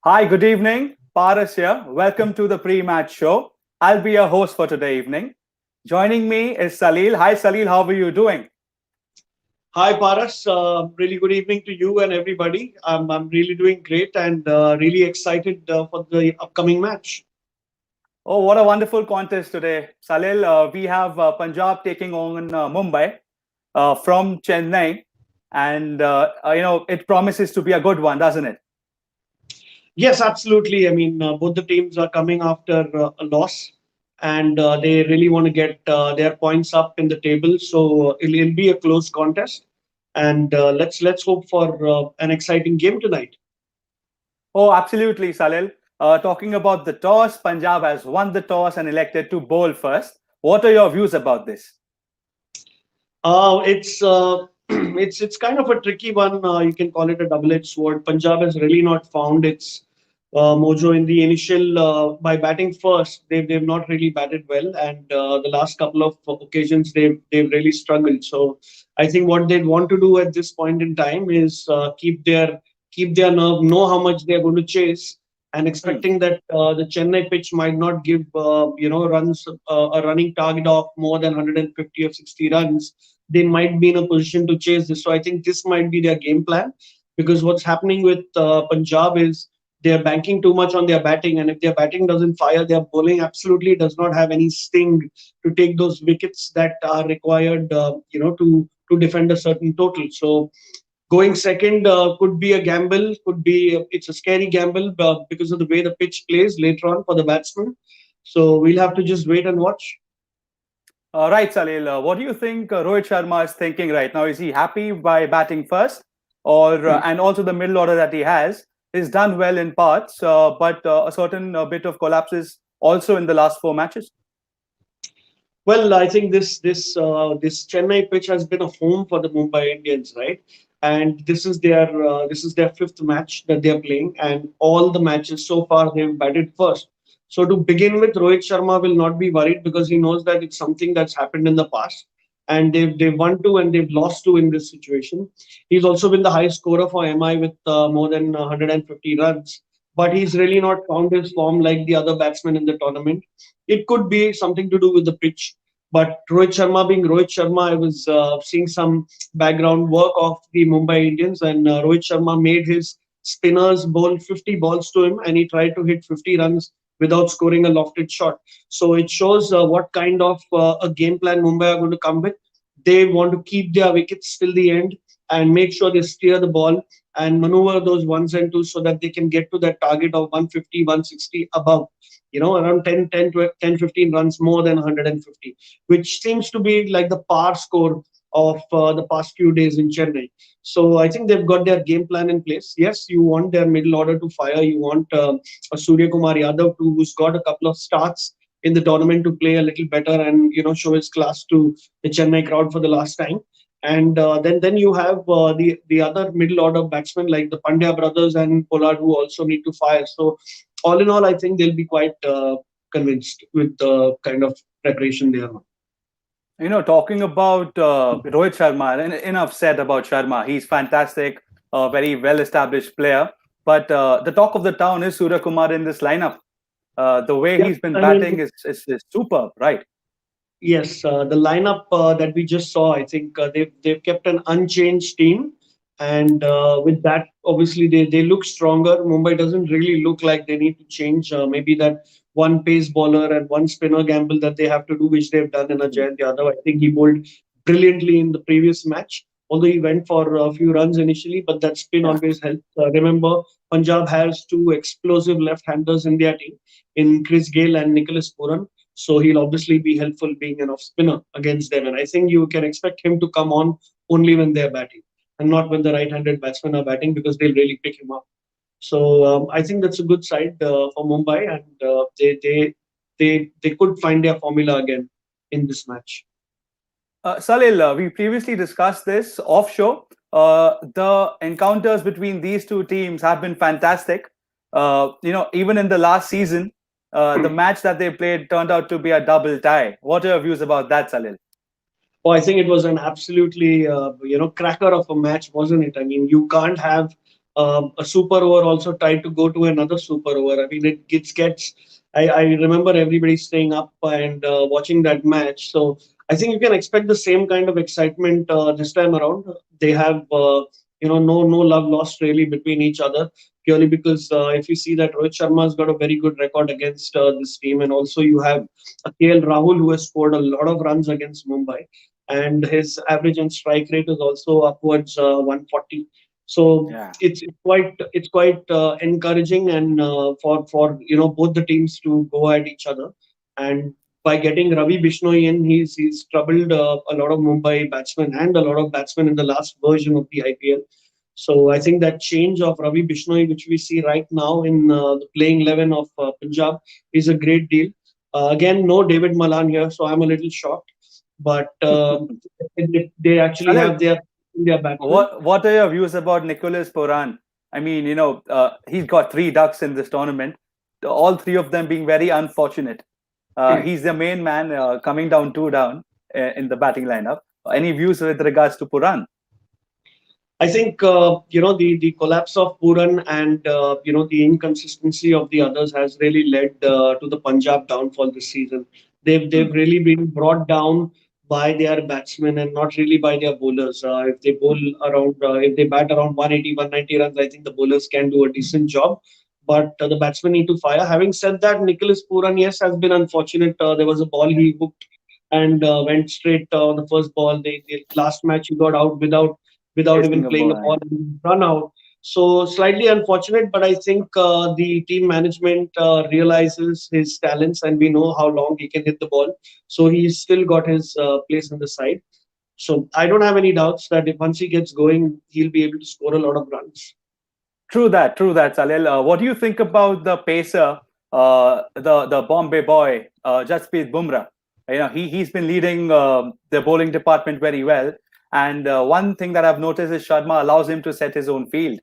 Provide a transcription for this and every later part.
Hi, good evening. Paras here. Welcome to the pre-match show. I'll be your host for today evening. Joining me is Salil. Hi, Salil. How are you doing? Hi, Paras. Really good evening to you and everybody. I'm really doing great and really excited for the upcoming match. Oh, what a wonderful contest today, Salil. We have Punjab taking on Mumbai from Chennai, and it promises to be a good one, doesn't it? Yes, absolutely. I mean, both the teams are coming after a loss, and they really want to get their points up in the table. So it'll be a close contest, and let's hope for an exciting game tonight. Oh, absolutely, Salil. Talking about the toss, Punjab has won the toss and elected to bowl first. What are your views about this? It's it's kind of a tricky one. You can call it a double-edged sword. Punjab has really not found its mojo in the initial by batting first. They've not really batted well, and the last couple of occasions they've really struggled. So I think what they'd want to do at this point in time is keep their nerve, know how much they're going to chase, and Hmm. expecting that the Chennai pitch might not give runs a running target of more than 150 or 60 runs. They might be in a position to chase this. So I think this might be their game plan, because what's happening with Punjab is they're banking too much on their batting, and if their batting doesn't fire, their bowling absolutely does not have any sting to take those wickets that are required, to defend a certain total. So going second could be a gamble, could be it's a scary gamble because of the way the pitch plays later on for the batsman. So we'll have to just wait and watch. Right, Salil. What do you think Rohit Sharma is thinking right now? Is he happy by batting first, or and also the middle order that he has is done well in parts, but a certain bit of collapses also in the last four matches? Well, I think this Chennai pitch has been a home for the Mumbai Indians, right? And this is their fifth match that they are playing, and all the matches so far they've batted first. So to begin with, Rohit Sharma will not be worried because he knows that it's something that's happened in the past, and they've won two and they've lost two in this situation. He's also been the high scorer for MI with more than 150 runs, but he's really not found his form like the other batsmen in the tournament. It could be something to do with the pitch, but Rohit Sharma being Rohit Sharma, I was seeing some background work of the Mumbai Indians, and Rohit Sharma made his spinners bowl 50 balls to him, and he tried to hit 50 runs without scoring a lofted shot. So it shows what kind of a game plan Mumbai are going to come with. They want to keep their wickets till the end and make sure they steer the ball and maneuver those ones and twos so that they can get to that target of 150, 160 above, around 10, runs more than 150, which seems to be like the par score of the past few days in Chennai. So I think they've got their game plan in place. Yes, you want their middle order to fire. You want a Surya Kumar Yadav who's got a couple of starts in the tournament to play a little better and show his class to the Chennai crowd for the last time. And then you have the other middle order batsmen like the Pandya brothers and Pollard who also need to fire. So all in all, I think they'll be quite convinced with the kind of preparation they are on. Talking about Rohit Sharma, enough said about Sharma. He's fantastic, a very well-established player. But the talk of the town is Surya Kumar in this lineup. The way Yeah, he's been I batting mean, is superb, right? yes, the lineup that we just saw, I think they've kept an unchanged team, and with that, obviously they look stronger. Mumbai doesn't really look like they need to change. Maybe that one pace bowler and one spinner gamble that they have to do, which they've done in a Hmm. Jayant Yadav. I think he bowled brilliantly in the previous match, although he went for a few runs initially, but that spin Yeah. always helps. Remember, Punjab has two explosive left-handers in their team, in Chris Gale and Nicholas Puran. So he'll obviously be helpful being an off spinner against them. And I think you can expect him to come on only when they're batting and not when the right-handed batsmen are batting because they'll really pick him up. So I think that's a good side for Mumbai, and they could find their formula again in this match. Salil, we previously discussed this offshore. The encounters between these two teams have been fantastic. Even in the last season, the match that they played turned out to be a double tie. What are your views about that, Salil? Oh, I think it was an absolutely cracker of a match, wasn't it? I mean, you can't have a super over also tried to go to another super over. I mean, it gets. I remember everybody staying up and watching that match. So I think you can expect the same kind of excitement this time around. They have no love lost really between each other, purely because if you see that Rohit Sharma has got a very good record against this team, and also you have KL Rahul who has scored a lot of runs against Mumbai, and his average and strike rate is also upwards 140. So Yeah. it's quite encouraging, and for both the teams to go at each other. And by getting Ravi Bishnoi in, he's troubled a lot of Mumbai batsmen and a lot of batsmen in the last version of the IPL. So I think that change of Ravi Bishnoi, which we see right now in the playing 11 of Punjab, is a great deal. Again, no David Malan here, so I'm a little shocked. But they actually Salil, have their batsmen. what are your views about Nicholas Puran? I mean, he's got three ducks in this tournament, all three of them being very unfortunate. He's the main man coming down two down in the batting lineup. Any views with regards to Puran? I think the collapse of Puran and the inconsistency of the others has really led to the Punjab downfall this season. They've Hmm. really been brought down by their batsmen and not really by their bowlers. If they bowl around, if they bat around 180, 190 runs, I think the bowlers can do a decent job. But the batsmen need to fire. Having said that, Nicholas Puran, yes, has been unfortunate. There was a ball he hooked and went straight on the first ball. The last match he got out without Chasing even a playing a ball. ball and run out. So slightly unfortunate, but I think the team management realizes his talents, and we know how long he can hit the ball. So he's still got his place in the side. So I don't have any doubts that if once he gets going, he'll be able to score a lot of runs. True that, Salil. What do you think about the pacer, the Bombay boy, Jasprit Bumrah? He's been leading the bowling department very well. And one thing that I've noticed is Sharma allows him to set his own field.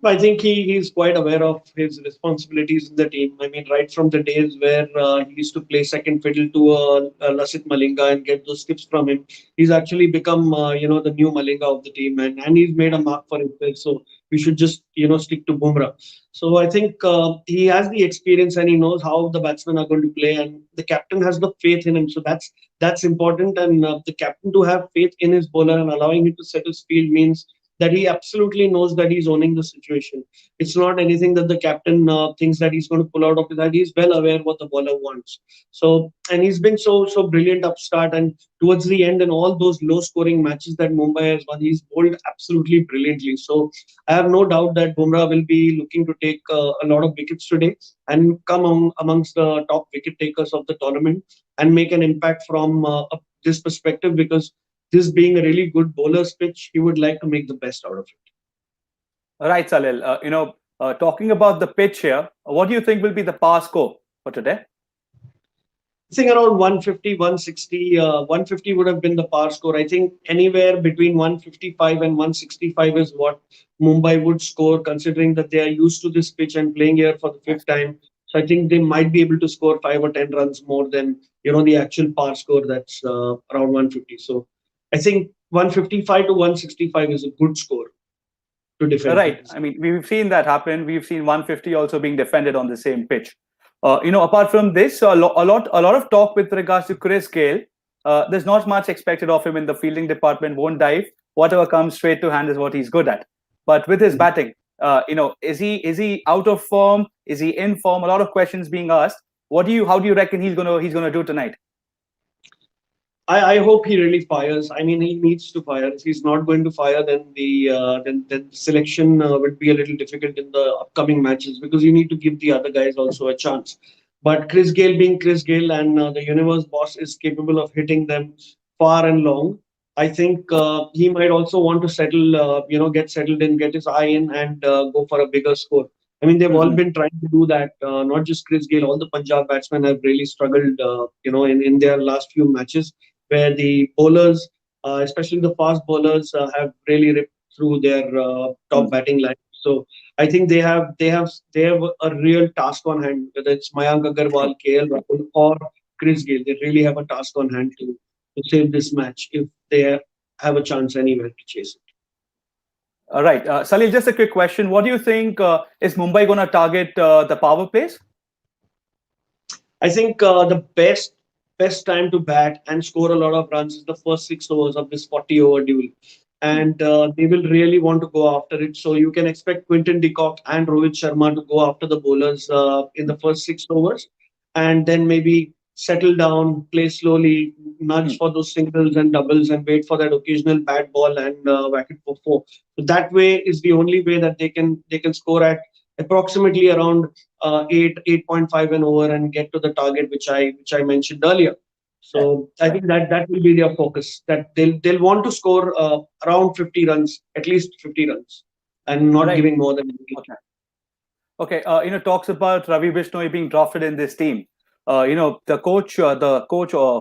I think he's quite aware of his responsibilities in the team. I mean, right from the days where he used to play second fiddle to Lasit Malinga and get those tips from him, he's actually become the new Malinga of the team, and he's made a mark for himself. So we should just stick to Bumrah. So I think he has the experience and he knows how the batsmen are going to play, and the captain has the faith in him. So that's important, and the captain to have faith in his bowler and allowing him to set his field means that he absolutely knows that he's owning the situation. It's not anything that the captain thinks that he's going to pull out of his head. He's well aware what the bowler wants. So, and he's been so brilliant upstart, and towards the end in all those low scoring matches that Mumbai has won, he's bowled absolutely brilliantly. So I have no doubt that Bumrah will be looking to take a lot of wickets today and come amongst the top wicket takers of the tournament and make an impact from this perspective, because this being a really good bowler's pitch, he would like to make the best out of it. Right, Salil. Talking about the pitch here, what do you think will be the power score for today? I think around 150, 160, 150 would have been the power score. I think anywhere between 155 and 165 is what Mumbai would score, considering that they are used to this pitch and playing here for the fifth time. So I think they might be able to score 5 or 10 runs more than the actual power score that's around 150. So I think 155 to 165 is a good score to defend Right. things. I mean, we've seen that happen. We've seen 150 also being defended on the same pitch. Apart from this, a lot of talk with regards to Chris Gale. There's not much expected of him in the fielding department. Won't dive. Whatever comes straight to hand is what he's good at. But with his batting, is he out of form? Is he in form? A lot of questions being asked. How do you reckon he's gonna do tonight? I hope he really fires. I mean, he needs to fire. If he's not going to fire, then the selection would be a little difficult in the upcoming matches, because you need to give the other guys also a chance. But Chris Gale being Chris Gale, and the universe boss is capable of hitting them far and long. I think he might also want to settle, get settled in, get his eye in, and go for a bigger score. I mean, they've all Mhm. been trying to do that. Not just Chris Gale, all the Punjab batsmen have really struggled, in their last few matches, where the bowlers, especially the fast bowlers, have really ripped through their top Mm. batting line. So I think they have a real task on hand, whether it's Mayank True. Agarwal, KL Rahul, or Chris Gale. They really have a task on hand to save this match if they have a chance anywhere to chase it. Right. Salil, just a quick question. What do you think? Is Mumbai going to target the power plays? I think the best time to bat and score a lot of runs is the first 6 overs of this 40-over duel, Hmm. and they will really want to go after it. So you can expect Quinton de Kock and Rohit Sharma to go after the bowlers in the first 6 overs, and then maybe settle down, play slowly, Hmm. nudge for those singles and doubles, and wait for that occasional bad ball and whack it for four. So that way is the only way that they can score at approximately around 8.5 and over and get to the target which I mentioned earlier. Yeah. So I Right. think that will be their focus. That they'll want to score around 50 runs, at least 50 runs, and not Right. giving more than 80. Okay. Okay. Talks about Ravi Bishnoi being drafted in this team. The coach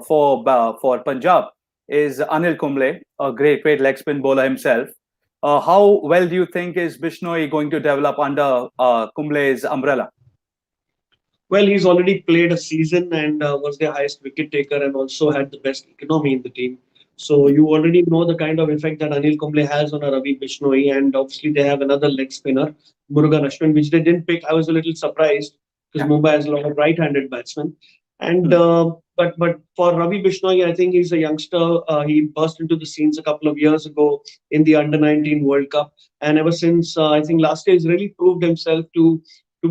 for Punjab is Anil Kumble, a great leg spin bowler himself. How well do you think is Bishnoi going to develop under Kumble's umbrella? Well, he's already played a season and was their highest wicket taker and also had the best economy in the team. So Hmm. you already know the kind of effect that Anil Kumble has on a Ravi Bishnoi, and obviously they have another leg spinner, Murugan Ashwin, which they didn't pick. I was a little surprised because Yeah. Mumbai has a lot of right-handed batsmen. And Hmm. but for Ravi Bishnoi, I think he's a youngster. He burst into the scenes a couple of years ago in the Under 19 World Cup, and ever since I think last year he's really proved himself to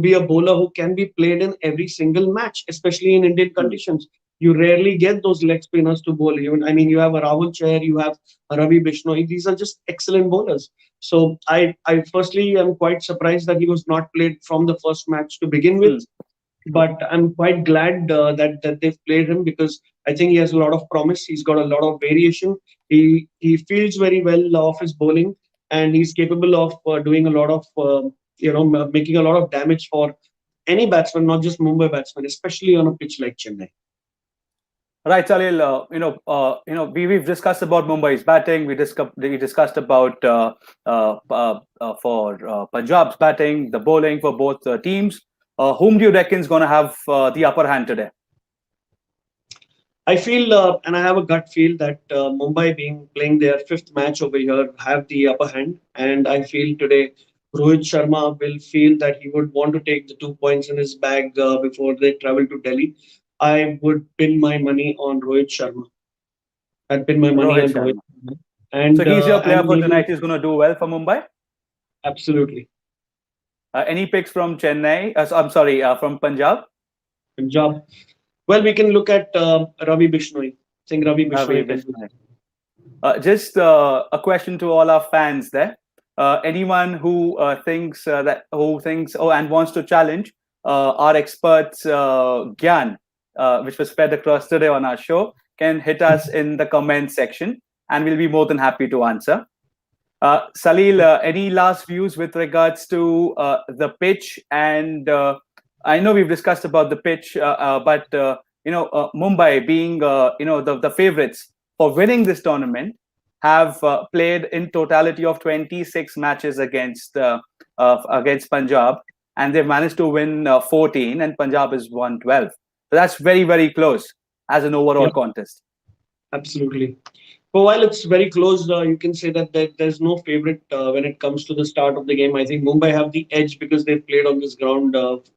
be a bowler who can be played in every single match, especially in Indian Hmm. conditions. You rarely get those leg spinners to bowl. I mean, you have a Rahul Chair, you have a Ravi Bishnoi. These are just excellent bowlers. So I firstly am quite surprised that he was not played from the first match to begin with. Hmm. True. But I'm quite glad that they've played him because I think he has a lot of promise. He's got a lot of variation. He feels very well off his bowling, and he's capable of doing a lot of making a lot of damage for any batsman, not just Mumbai batsmen, especially on a pitch like Chennai. Right, Salil. We've discussed about Mumbai's batting. We discussed about for Punjab's batting, the bowling for both teams. Whom do you reckon is going to have the upper hand today? I feel, and I have a gut feel that Mumbai, being playing their fifth match over here, have the upper hand. And I feel today Rohit Sharma will feel that he would want to take the 2 points in his bag before they travel to Delhi. I would pin my money on Rohit Sharma. I'd pin my money Rohit on Rohit Sharma. Sharma. So he's your player And for maybe tonight. He's going to do well for Mumbai. absolutely Any picks from Chennai? I'm sorry, from Punjab. Punjab. Well, we can look at Ravi Bishnoi. I think Ravi Ravi Bishnoi can do. Bishnoi. Just a question to all our fans there. Anyone who thinks and wants to challenge our experts Gyan, which was fed across today on our show, can hit us in the comment section, and we'll be more than happy to answer. Salil, any last views with regards to the pitch? And I know we've discussed about the pitch, but Mumbai being the favorites for winning this tournament have played in totality of 26 matches against Punjab, and they've managed to win 14, and Punjab is won 12. So that's very, very close as an overall Yeah, contest. absolutely. But while it's very close, you can say that there's no favorite when it comes to the start of the game. I think Mumbai have the edge because they've played on this ground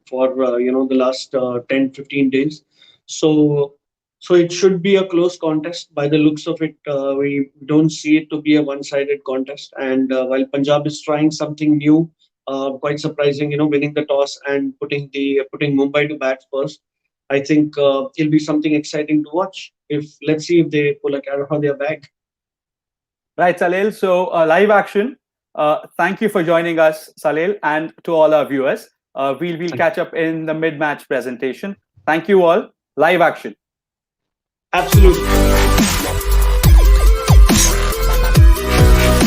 for the last 10, 15 days. So so it should be a close contest. By the looks of it, we don't see it to be a one-sided contest. And while Punjab is trying something new, quite surprising, winning the toss and putting Mumbai to bat first. I think it'll be something exciting to watch. If Let's see if they pull a carrot on their back. Right, Salil. So, live action. Thank you for joining us, Salil, and to all our viewers. We'll catch up in the mid-match presentation. Thank you all. Live action. Absolutely.